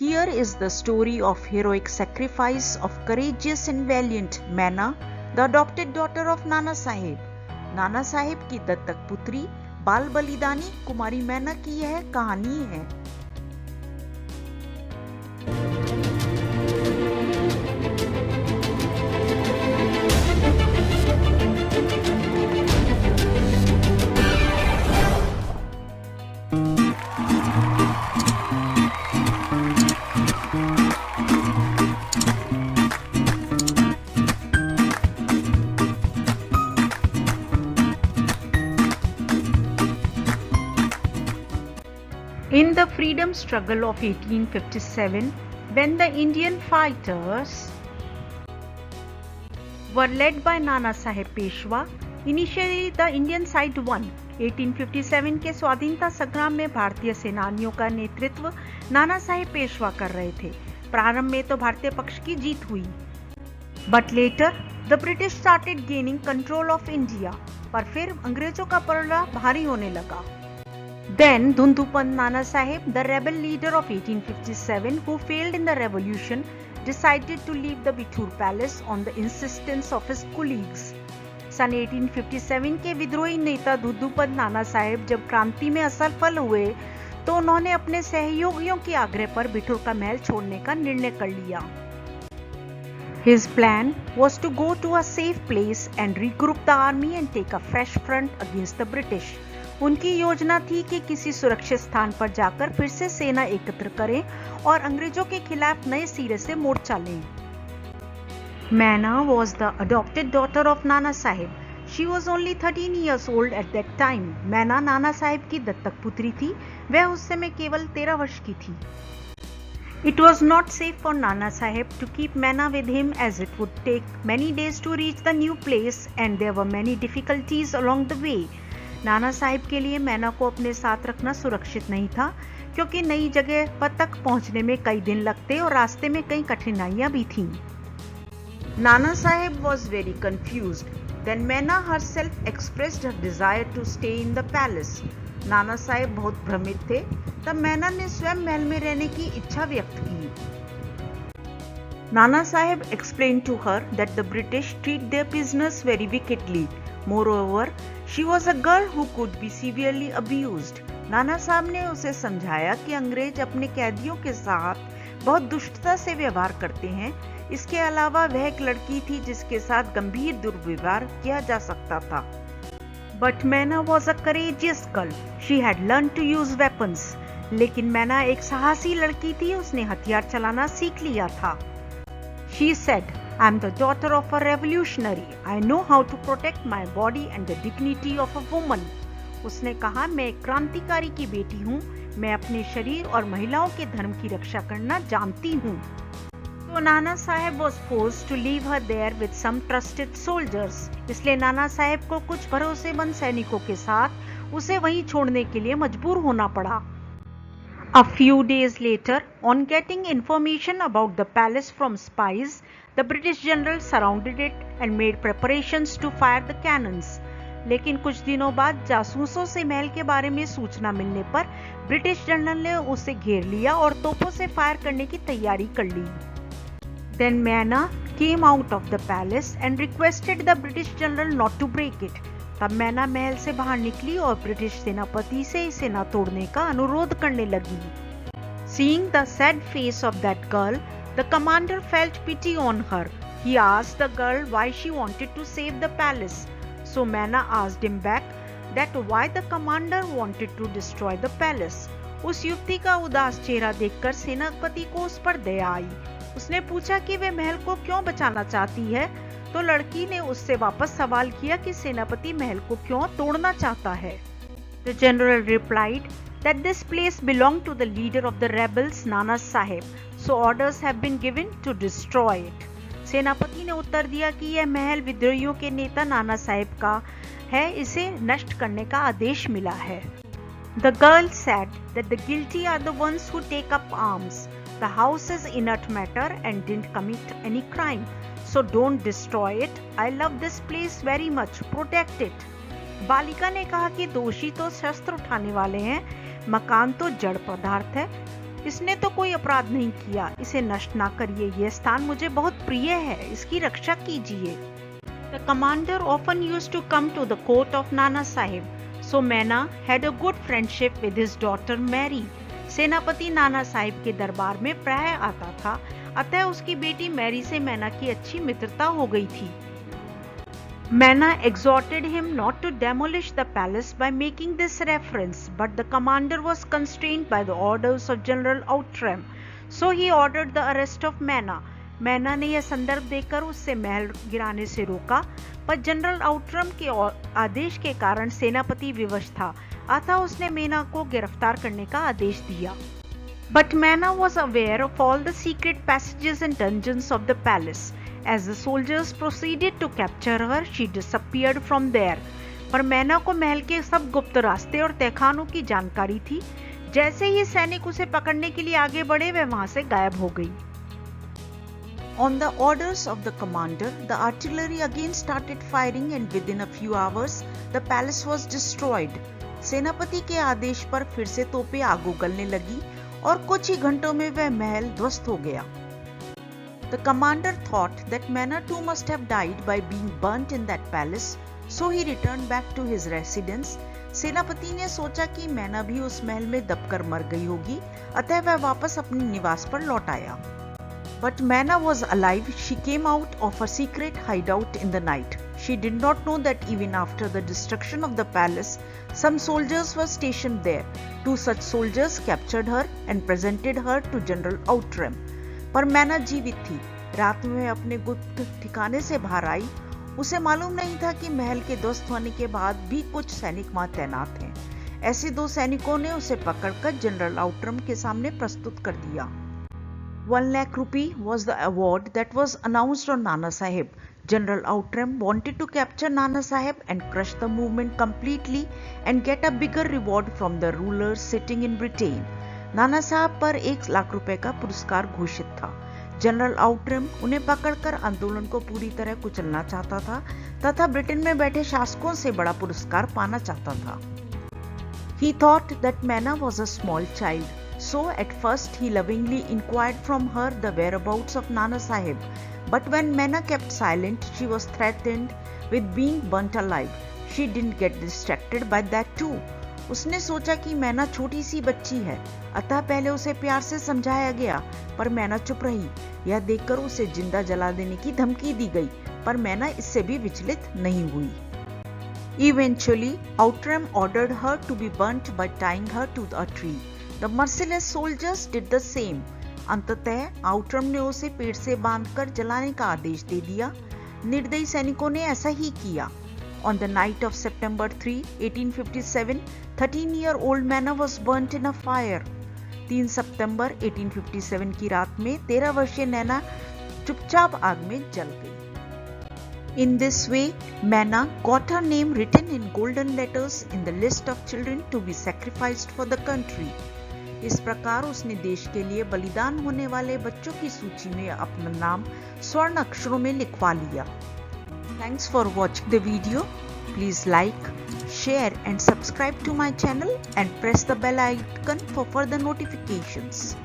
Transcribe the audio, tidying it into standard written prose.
Here is the story of heroic sacrifice of courageous and valiant Maina, the adopted daughter of Nana Sahib. Nana Saheb की दत्तक पुत्री बाल बलिदानी कुमारी मैना की यह कहानी है। In the freedom struggle of 1857, when the Indian fighters were led by Nana Sahib Peshwa, initially the Indian side won. 1857 के स्वाधीनता संग्राम में भारतीय सेनानियों का नेतृत्व नाना साहेब पेशवा कर रहे थे। प्रारंभ में तो भारतीय पक्ष की जीत हुई, but later the British started gaining control of India. पर फिर अंग्रेजों का पलड़ा भारी होने लगा। Then Dhundhupant Nana Sahib, the rebel leader of 1857 who failed in the revolution, decided to leave the Bithur palace on the insistence of his colleagues. सन 1857 के विद्रोही नेता धुंधुपंत नाना साहेब जब क्रांति में असफल हुए तो उन्होंने अपने सहयोगियों के आग्रह पर बिठूर का महल छोड़ने का निर्णय कर लिया। His plan was to go to a safe place and regroup the army and take a fresh front against the British. उनकी योजना थी कि किसी सुरक्षित स्थान पर जाकर फिर से सेना एकत्र करें और अंग्रेजों के खिलाफ नए सिरे से मोर्चा लें। मैना was the adopted daughter of Nana Sahib. She was only 13 years old at that time. मैना नाना साहिब की दत्तक पुत्री थी। वह उस समय केवल 13 वर्ष की थी। It was not safe for Nana Sahib to keep Maina with him as it would take many days to reach the new place and there were many difficulties along the way. Nana Sahib के लिए मैना को अपने साथ रखना सुरक्षित नहीं था क्योंकि नई जगह पर तक पहुंचने में कई दिन लगते और रास्ते में कई कठिनाइयां भी थीं। Nana Sahib was very confused. Then Maina herself expressed her desire to stay in the palace. Nana Sahib बहुत भ्रमित थे। तब मैना ने स्वयं महल में रहने की इच्छा व्यक्त की। Nana Sahib explained to her that the British treat their prisoners very wickedly. Moreover, she was a girl who could be severely abused. नाना साहब ने उसे समझाया कि अंग्रेज अपने कैदियों के साथ बहुत दुष्टता से व्यवहार करते हैं। इसके अलावा वह एक लड़की थी जिसके साथ गंभीर दुर्व्यवहार किया जा सकता था। But Maina was a courageous girl. She had learned to use weapons. लेकिन मैना एक साहसी लड़की थी, उसने हथियार चलाना सीख लिया था। She said, I am the daughter of a revolutionary. I know how to protect my body and the dignity of a woman. उसने कहा, मैं एक क्रांतिकारी की बेटी हूँ, मैं अपने शरीर और महिलाओं के धर्म की रक्षा करना जानती हूँ। तो Nana Saheb was forced to leave her there with some trusted soldiers. इसलिए नाना साहेब को कुछ भरोसेमंद सैनिकों के साथ उसे वहीं छोड़ने के लिए मजबूर होना पड़ा। A few days later, on getting information about the palace from spies, the British general surrounded it and made preparations to fire the cannons. लेकिन कुछ दिनों बाद जासूसों से महल के बारे में सूचना मिलने पर ब्रिटिश जनरल ने उसे घेर लिया और तोपों से फायर करने की तैयारी कर ली। Then Maina came out of the palace and requested the British general not to break it. तब मैना महल से बाहर निकली और ब्रिटिश सेनापति से इसे न तोड़ने का अनुरोध करने लगी। Seeing the sad face of that girl, the commander felt pity on her. He asked the girl why she wanted to save the palace. So Maina asked him back that why the commander wanted to destroy the palace. उस युवती का उदास चेहरा देखकर सेनापति को उस पर दया आई। उसने पूछा कि वह महल को क्यों बचाना चाहती है, तो लड़की ने उससे वापस सवाल किया कि सेनापति महल को क्यों तोड़ना चाहता है। The general replied that this place belonged to the leader of the rebels, Nana Sahib, so orders have been given to destroy it. सेनापति ने उत्तर दिया कि यह महल विद्रोहियों के नेता नाना साहिब का है, इसे नष्ट करने का आदेश मिला है। The girl said that the guilty are the ones who take up arms. The house is inert matter and didn't commit any crime. So don't destroy it. I love this place very much. Protect it. बालिका ने कहा कि दोषी तो शस्त्र उठाने वाले हैं, मकान तो जड़ पदार्थ है, इसने तो कोई अपराध नहीं किया, इसे नष्ट ना करिए, यह स्थान मुझे बहुत प्रिय है, इसकी रक्षा कीजिए। The commander often used to come to the court of Nana Sahib, so Maina had a good friendship with his daughter Mary. सेनापति नाना साहिब के दरबार में प्राय आता था, अतः उसकी बेटी मैरी से मैना की अच्छी मित्रता हो गई थी। Maina exhorted him not to demolish the palace by making this reference, but the commander was constrained by the orders of General Outram, so he ordered the arrest of Maina. मैना ने यह संदर्भ देकर उससे महल गिराने से रोका, पर जनरल आउटरम के आदेश के कारण सेनापति विवश था, अतः उसने मैना को गिरफ्तार करने का आदेश दिया। But Maina was aware of all the secret passages and dungeons of the palace. As the soldiers proceeded to capture her, she disappeared from there. पर मैना को महल के सब गुप्त रास्ते और तहखानों की जानकारी थी। जैसे ही सैनिक उसे पकड़ने के लिए आगे बढ़े, वह वहां से गायब हो गई। On the orders of the commander, the artillery again started firing and within a few hours, the palace was destroyed. सेनापति के आदेश पर फिर से तोपें आग उगलने लगी और कुछ ही घंटों में वह महल ध्वस्त हो गया। The commander thought that Maina too must have died by being burnt in that palace, so he returned back to his residence. सेनापति ने सोचा कि मैना भी उस महल में दबकर मर गई होगी, अतः वह वापस अपने निवास पर लौट आया। But Maina was alive. She came out of her secret hideout in the night. She did not know that even after the destruction of the palace, some soldiers were stationed there. Two such soldiers captured her and presented her to General Outram. पर मैना जीवित थी। रात में अपने गुप्त ठिकाने से बाहर आई। उसे मालूम नहीं था कि महल के ध्वस्त होने के बाद भी कुछ सैनिक वहां तैनात हैं। ऐसे दो सैनिकों ने उसे पकड़कर जनरल आउटरम के सामने प्रस्तुत कर दिया। 1 lakh rupee was the award that was announced on Nana Sahib. General Outram wanted to capture Nana Sahib and crush the movement completely and get a bigger reward from the rulers sitting in Britain. नाना साहब पर 1 लाख रुपए का पुरस्कार घोषित था। General Outram उन्हें पकड़कर आंदोलन को पूरी तरह कुचलना चाहता था तथा ब्रिटेन में बैठे शासकों से बड़ा पुरस्कार पाना चाहता था। He thought that Maina was a small child, so at first he lovingly inquired from her the whereabouts of Nana Sahib. But when Maina kept silent, she was threatened with being burnt alive. She didn't get distracted by that too. उसने सोचा कि मैना छोटी सी बच्ची है, अतः पहले उसे प्यार से समझाया गया, पर मैना चुप रही। यह देखकर उसे जिंदा जला देने की धमकी दी गई, पर मैना इससे भी विचलित नहीं हुई। Eventually, Outram ordered her to be burnt by tying her to a tree. The merciless soldiers did the same. अंततः आउटरम ने उसे पेड़ से बांधकर जलाने का आदेश दे दिया। निर्दयी सैनिकों ने ऐसा ही किया। On the night of September 3, 1857, 13-year-old Maina was burnt in a fire. 3 सितंबर 1857 की रात में 13 वर्षीय नैना चुपचाप आग में जल गई। In this way, Maina got her name written in golden letters in the list of children to be sacrificed for the country. इस प्रकार उसने देश के लिए बलिदान होने वाले बच्चों की सूची में अपना नाम स्वर्ण अक्षरों में लिखवा लिया। Thanks for watching the video. Please like, share and subscribe to my channel and press the bell icon for further notifications.